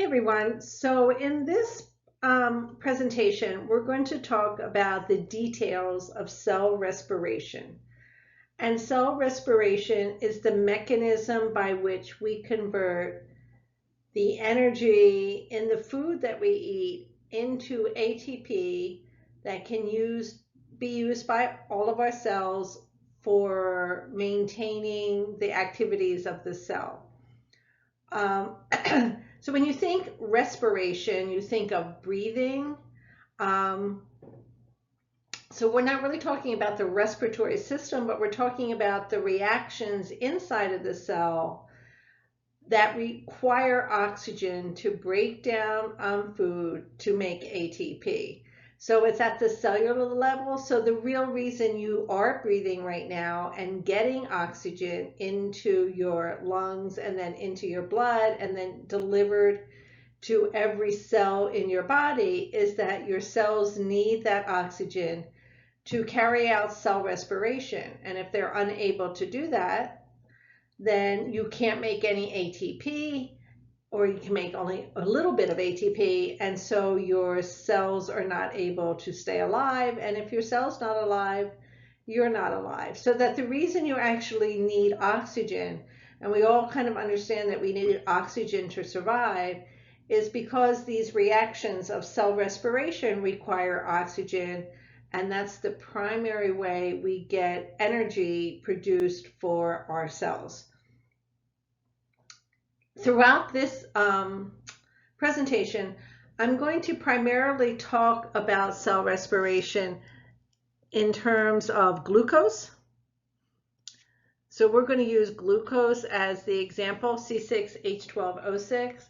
Hey everyone. So in this presentation, we're going to talk about the details of cell respiration. And cell respiration is the mechanism by which we convert the energy in the food that we eat into ATP that can be used by all of our cells for maintaining the activities of the cell. Um, so when you think respiration, you think of breathing. Um, so we're not really talking about the respiratory system, but we're talking about the reactions inside of the cell that require oxygen to break down food to make ATP. So it's at the cellular level. So the real reason you are breathing right now and getting oxygen into your lungs and then into your blood and then delivered to every cell in your body is that your cells need that oxygen to carry out cell respiration. And if they're unable to do that, then you can't make any ATP, or you can make only a little bit of ATP, and so your cells are not able to stay alive. And if your cell's not alive, you're not alive. So that the reason you actually need oxygen, and we all kind of understand that we need oxygen to survive, is because these reactions of cell respiration require oxygen, and that's the primary way we get energy produced for our cells. Throughout this presentation, I'm going to primarily talk about cell respiration in terms of glucose. So we're going to use glucose as the example, C6H12O6.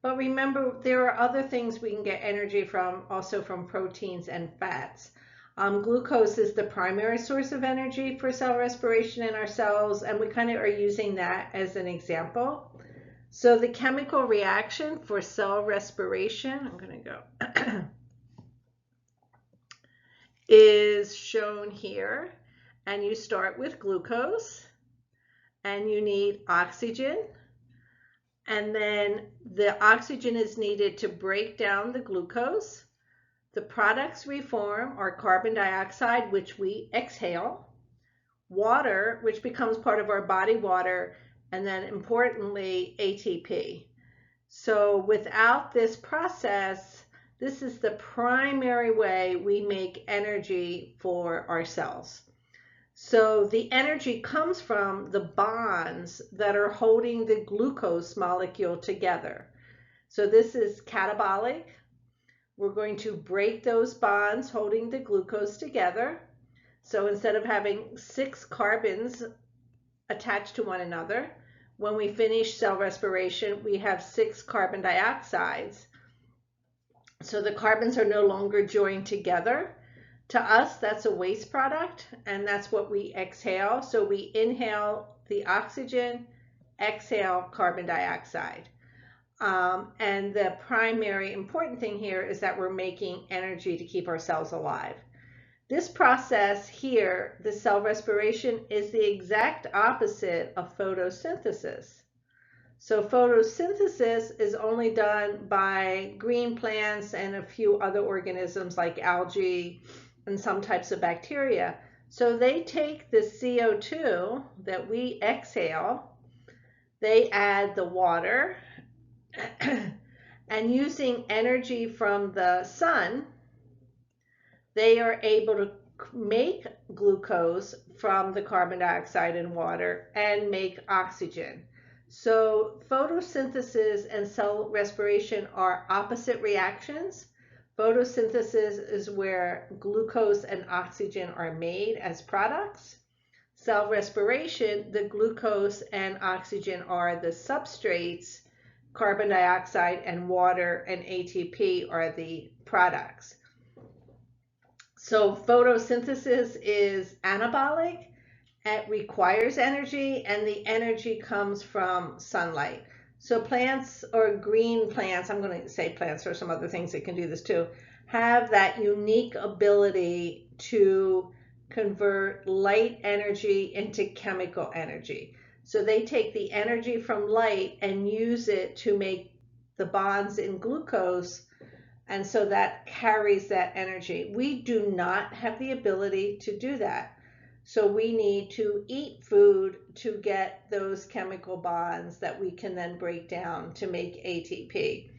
But remember, there are other things we can get energy from, also from proteins and fats. Glucose is the primary source of energy for cell respiration in our cells, and we kind of are using that as an example. So the chemical reaction for cell respiration, I'm going to go, is shown here. And you start with glucose, and you need oxygen. And then the oxygen is needed to break down the glucose. The products we form are carbon dioxide, which we exhale, water, which becomes part of our body water, and then importantly, ATP. So without this process, this is the primary way we make energy for our cells. So the energy comes from the bonds that are holding the glucose molecule together. So this is catabolic. We're going to break those bonds holding the glucose together. So instead of having 6 carbons attached to one another, when we finish cell respiration, we have 6 carbon dioxides. So the carbons are no longer joined together. To us, that's a waste product, and that's what we exhale. So we inhale the oxygen, exhale carbon dioxide. And the primary important thing here is that we're making energy to keep our cells alive. This process here, the cell respiration, is the exact opposite of photosynthesis. So photosynthesis is only done by green plants and a few other organisms like algae and some types of bacteria. So they take the CO2 that we exhale, they add the water, and using energy from the sun, they are able to make glucose from the carbon dioxide and water and make oxygen. So photosynthesis and cell respiration are opposite reactions. Photosynthesis is where glucose and oxygen are made as products. Cell respiration, the glucose and oxygen are the substrates. Carbon dioxide and water and ATP are the products. So photosynthesis is anabolic. It requires energy, and the energy comes from sunlight. So plants, or green plants, I'm going to say plants, or some other things that can do this too, have that unique ability to convert light energy into chemical energy. So they take the energy from light and use it to make the bonds in glucose, and so that carries that energy. We do not have the ability to do that. So we need to eat food to get those chemical bonds that we can then break down to make ATP.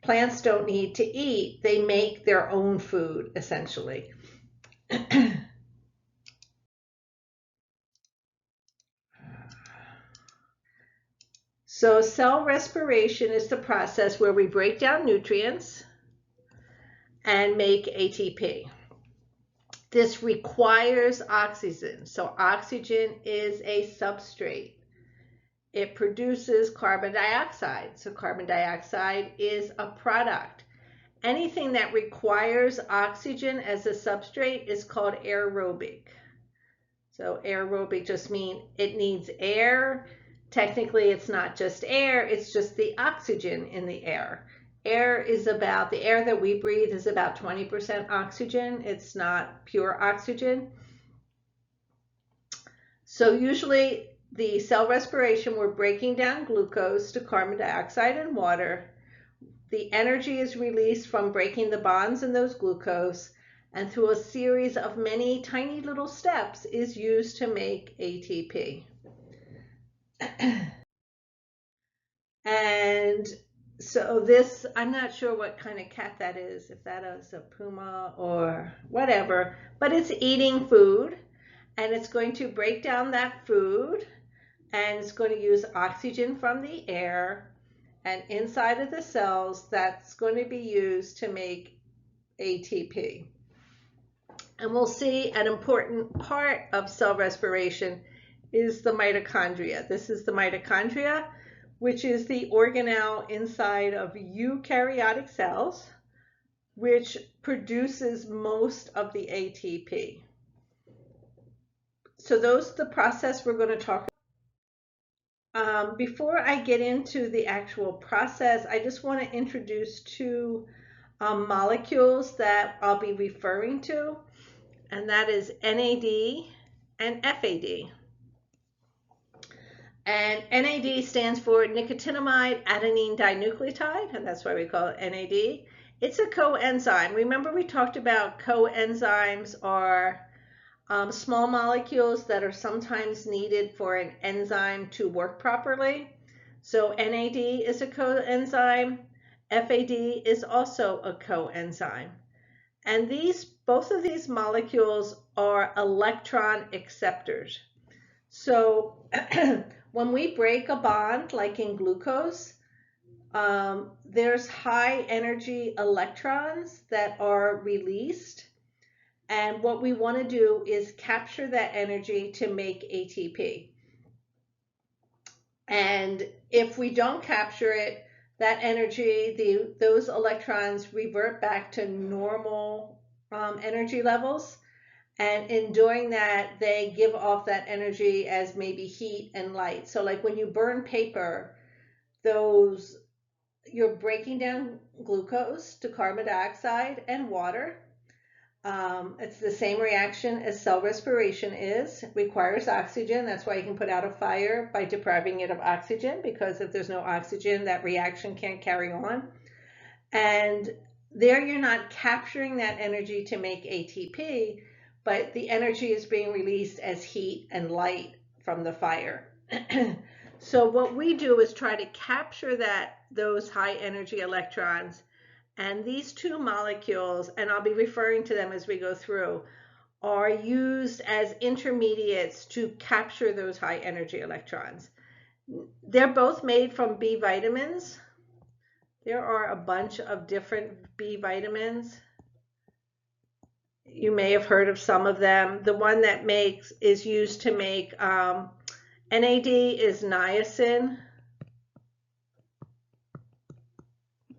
Plants don't need to eat, they make their own food essentially. So cell respiration is the process where we break down nutrients and make ATP. This requires oxygen. So oxygen is a substrate. It produces carbon dioxide. So carbon dioxide is a product. Anything that requires oxygen as a substrate is called aerobic. So aerobic just means it needs air. Technically, it's not just air, it's just the oxygen in the air. The air that we breathe is about 20% oxygen. It's not pure oxygen. So usually the cell respiration, we're breaking down glucose to carbon dioxide and water. The energy is released from breaking the bonds in those glucose, and through a series of many tiny little steps is used to make ATP. And so this, I'm not sure what kind of cat that is, if that is a puma or whatever, but it's eating food, and it's going to break down that food, and it's going to use oxygen from the air, and inside of the cells, that's going to be used to make ATP. And we'll see an important part of cell respiration is the mitochondria. This is the mitochondria, which is the organelle inside of eukaryotic cells, which produces most of the ATP. So those are the process we're going to talk about. Before I get into the actual process, I just want to introduce two molecules that I'll be referring to, and that is NAD and FAD. And NAD stands for nicotinamide adenine dinucleotide, and that's why we call it NAD. It's a coenzyme. Remember we talked about coenzymes are small molecules that are sometimes needed for an enzyme to work properly. So NAD is a coenzyme. FAD is also a coenzyme. And both of these molecules are electron acceptors. So when we break a bond, like in glucose, there's high energy electrons that are released. And what we want to do is capture that energy to make ATP. And if we don't capture it, that energy, those electrons revert back to normal energy levels. And in doing that, they give off that energy as maybe heat and light. So like when you burn paper, you're breaking down glucose to carbon dioxide and water. It's the same reaction as cell respiration is. It requires oxygen. That's why you can put out a fire by depriving it of oxygen, because if there's no oxygen, that reaction can't carry on. And there you're not capturing that energy to make ATP, but the energy is being released as heat and light from the fire. So what we do is try to capture those high energy electrons, and these two molecules, and I'll be referring to them as we go through, are used as intermediates to capture those high energy electrons. They're both made from B vitamins. There are a bunch of different B vitamins. You may have heard of some of them. The one that is used to make NAD is niacin.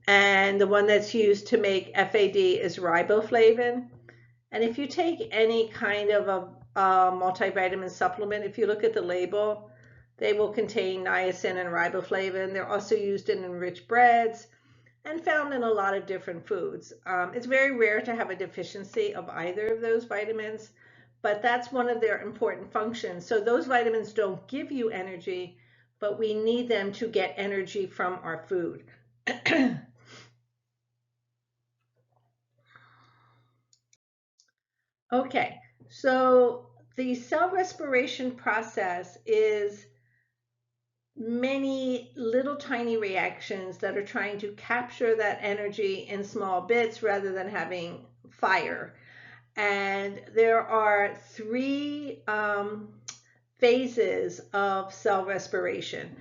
And the one that's used to make FAD is riboflavin. And if you take any kind of a multivitamin supplement, if you look at the label, they will contain niacin and riboflavin. They're also used in enriched breads and found in a lot of different foods. It's very rare to have a deficiency of either of those vitamins, but that's one of their important functions. So those vitamins don't give you energy, but we need them to get energy from our food. So the cell respiration process is many little tiny reactions that are trying to capture that energy in small bits rather than having fire. And there are three phases of cell respiration.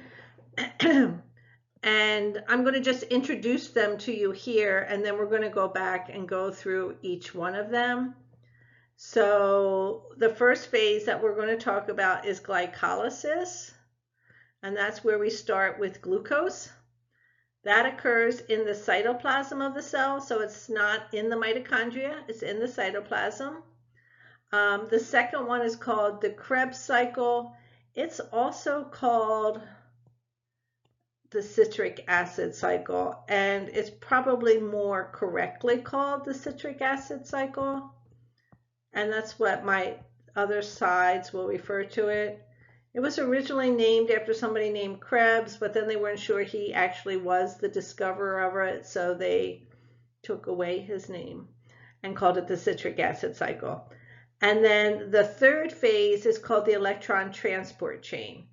And I'm going to just introduce them to you here, and then we're going to go back and go through each one of them. So the first phase that we're going to talk about is glycolysis, and that's where we start with glucose. That occurs in the cytoplasm of the cell, so it's not in the mitochondria, it's in the cytoplasm. The second one is called the Krebs cycle. It's also called the citric acid cycle, and it's probably more correctly called the citric acid cycle, and that's what my other sides will refer to it. It was originally named after somebody named Krebs, but then they weren't sure he actually was the discoverer of it, so they took away his name and called it the citric acid cycle. And then the third phase is called the electron transport chain.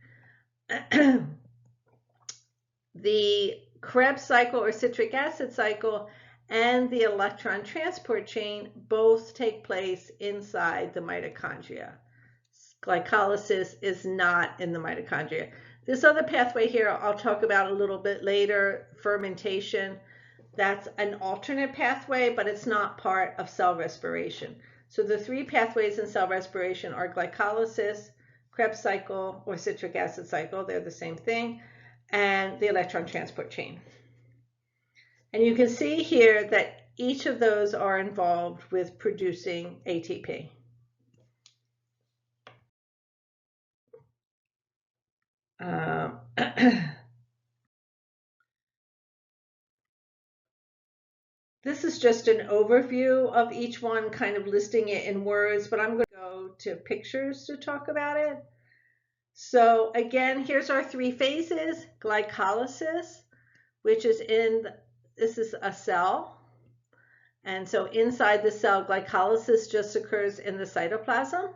The Krebs cycle or citric acid cycle and the electron transport chain both take place inside the mitochondria. Glycolysis is not in the mitochondria. This other pathway here I'll talk about a little bit later, fermentation. That's an alternate pathway, but it's not part of cell respiration. So the three pathways in cell respiration are glycolysis, Krebs cycle, or citric acid cycle, they're the same thing, and the electron transport chain. And you can see here that each of those are involved with producing ATP. This is just an overview of each one, kind of listing it in words, but I'm going to go to pictures to talk about it. So again, here's our three phases. Glycolysis, which is this is a cell. And so inside the cell, glycolysis just occurs in the cytoplasm.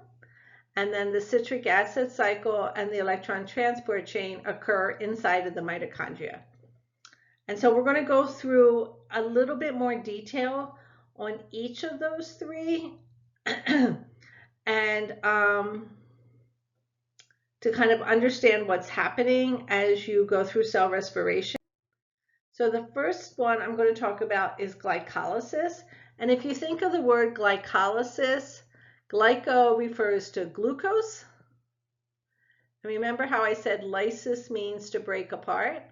And then the citric acid cycle and the electron transport chain occur inside of the mitochondria. And so we're going to go through a little bit more detail on each of those three and to kind of understand what's happening as you go through cell respiration. So the first one I'm going to talk about is glycolysis. And if you think of the word glycolysis, glyco refers to glucose. And remember how I said lysis means to break apart?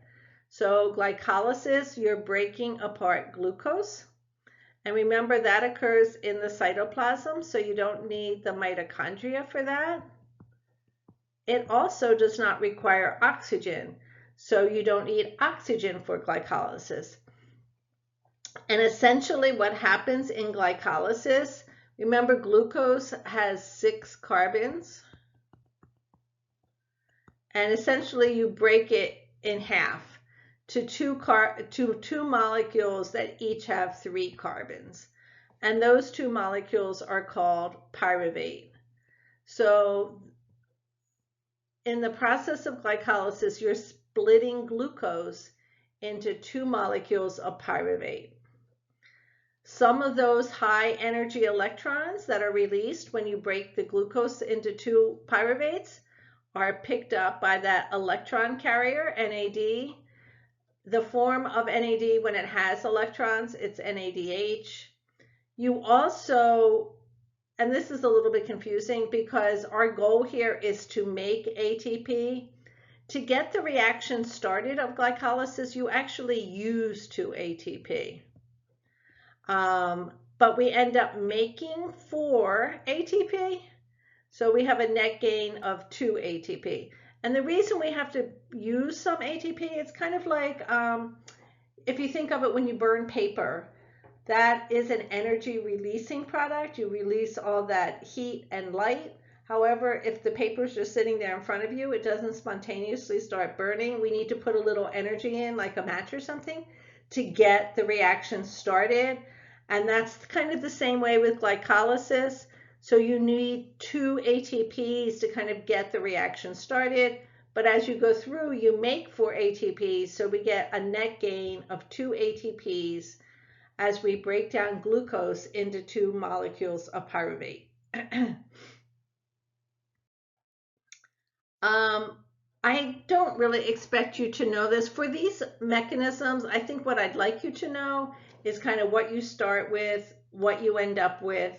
So glycolysis, you're breaking apart glucose. And remember that occurs in the cytoplasm, so you don't need the mitochondria for that. It also does not require oxygen, so you don't need oxygen for glycolysis. And essentially what happens in glycolysis, remember glucose has 6 carbons. And essentially you break it in half to two molecules that each have 3 carbons. And those 2 molecules are called pyruvate. So in the process of glycolysis, you're splitting glucose into 2 molecules of pyruvate. Some of those high energy electrons that are released when you break the glucose into 2 pyruvates are picked up by that electron carrier, NAD. The form of NAD when it has electrons, it's NADH. You also, and this is a little bit confusing because our goal here is to make ATP. To get the reaction started of glycolysis, you actually use 2 ATP. But we end up making 4 ATP. So we have a net gain of 2 ATP. And the reason we have to use some ATP, it's kind of like if you think of it when you burn paper, that is an energy releasing product. You release all that heat and light. However, if the paper is just sitting there in front of you, it doesn't spontaneously start burning. We need to put a little energy in, like a match or something, to get the reaction started. And that's kind of the same way with glycolysis. So you need 2 ATPs to kind of get the reaction started. But as you go through, you make 4 ATPs. So we get a net gain of 2 ATPs as we break down glucose into 2 molecules of pyruvate. I don't really expect you to know this. For these mechanisms, I think what I'd like you to know is kind of what you start with, what you end up with,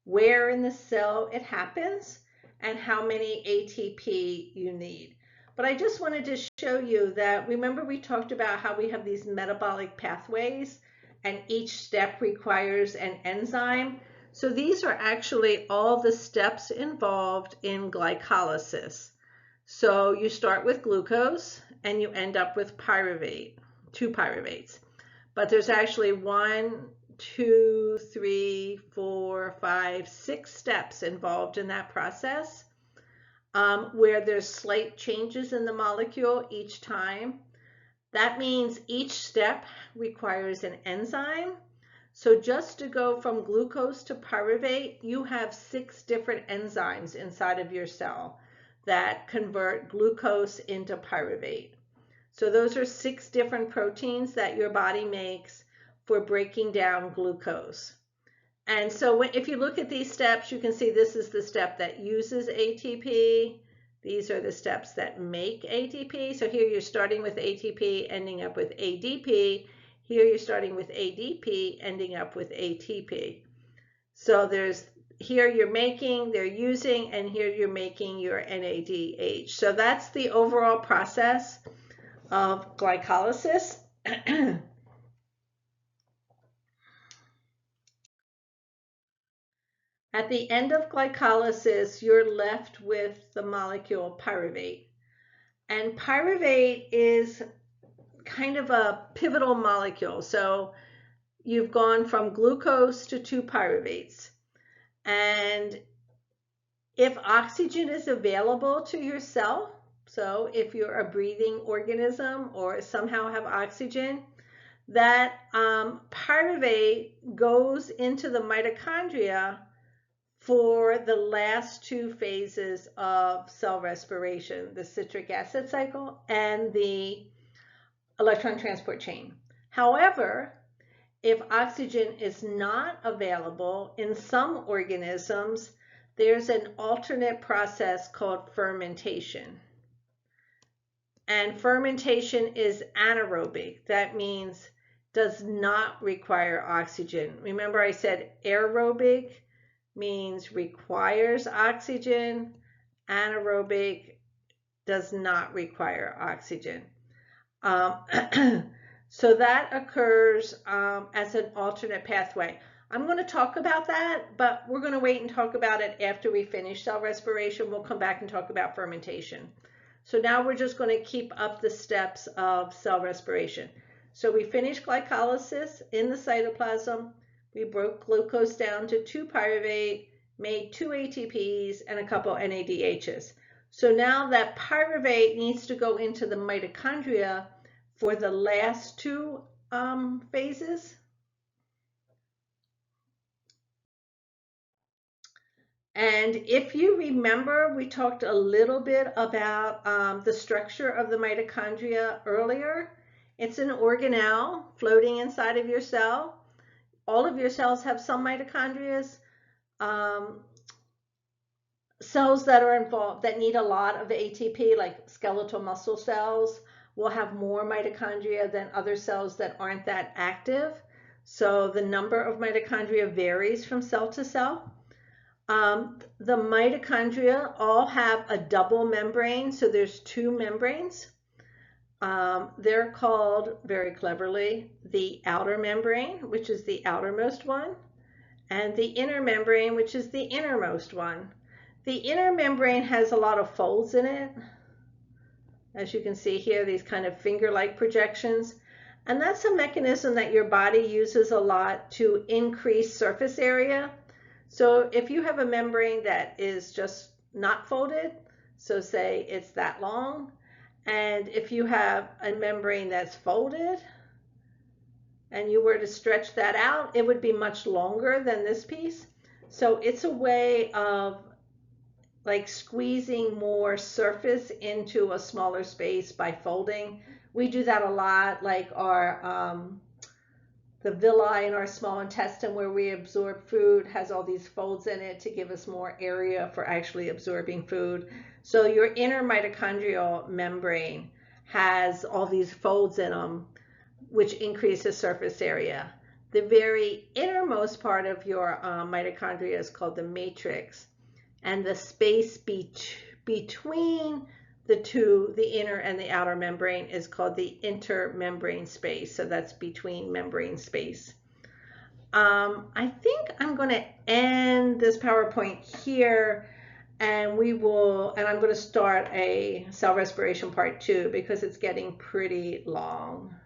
where in the cell it happens, and how many ATP you need. But I just wanted to show you that, remember we talked about how we have these metabolic pathways and each step requires an enzyme. So these are actually all the steps involved in glycolysis. So you start with glucose and you end up with pyruvate, 2 pyruvates. But there's actually 1, 2, 3, 4, 5, 6 steps involved in that process, where there's slight changes in the molecule each time. That means each step requires an enzyme. So just to go from glucose to pyruvate, you have 6 different enzymes inside of your cell that convert glucose into pyruvate. So those are 6 different proteins that your body makes for breaking down glucose. And so if you look at these steps, you can see this is the step that uses ATP. These are the steps that make ATP. So here you're starting with ATP, ending up with ADP. Here you're starting with ADP, ending up with ATP. So there's here you're making, they're using, and here you're making your NADH. So that's the overall process of glycolysis. At the end of glycolysis, you're left with the molecule pyruvate. And pyruvate is kind of a pivotal molecule. So you've gone from glucose to 2 pyruvates. And if oxygen is available to your cell, so if you're a breathing organism or somehow have oxygen, that pyruvate goes into the mitochondria for the last 2 phases of cell respiration, the citric acid cycle and the electron transport chain. However, if oxygen is not available in some organisms, there's an alternate process called fermentation. And fermentation is anaerobic. That means does not require oxygen. Remember I said aerobic means requires oxygen. Anaerobic does not require oxygen. So that occurs as an alternate pathway. I'm going to talk about that, but we're going to wait and talk about it after we finish cell respiration. We'll come back and talk about fermentation. So now we're just going to keep up the steps of cell respiration. So we finished glycolysis in the cytoplasm. We broke glucose down to 2 pyruvate, made 2 ATPs and a couple NADHs. So now that pyruvate needs to go into the mitochondria for the last 2 phases. And if you remember, we talked a little bit about the structure of the mitochondria earlier. It's an organelle floating inside of your cell. All of your cells have some mitochondria. Cells that are involved that need a lot of ATP, like skeletal muscle cells, will have more mitochondria than other cells that aren't that active. So the number of mitochondria varies from cell to cell. The mitochondria all have a double membrane, so there's 2 membranes. They're called, very cleverly, the outer membrane, which is the outermost one, and the inner membrane, which is the innermost one. The inner membrane has a lot of folds in it. As you can see here, these kind of finger-like projections. And that's a mechanism that your body uses a lot to increase surface area. So if you have a membrane that is just not folded, so say it's that long, and if you have a membrane that's folded and you were to stretch that out, it would be much longer than this piece. So it's a way of like squeezing more surface into a smaller space by folding. We do that a lot, like the villi in our small intestine where we absorb food has all these folds in it to give us more area for actually absorbing food. So your inner mitochondrial membrane has all these folds in them, which increases surface area. The very innermost part of your mitochondria is called the matrix, and the space between the two, the inner and the outer membrane, is called the intermembrane space. So that's between membrane space. I think I'm going to end this PowerPoint here, and I'm going to start a cell respiration part 2 because it's getting pretty long.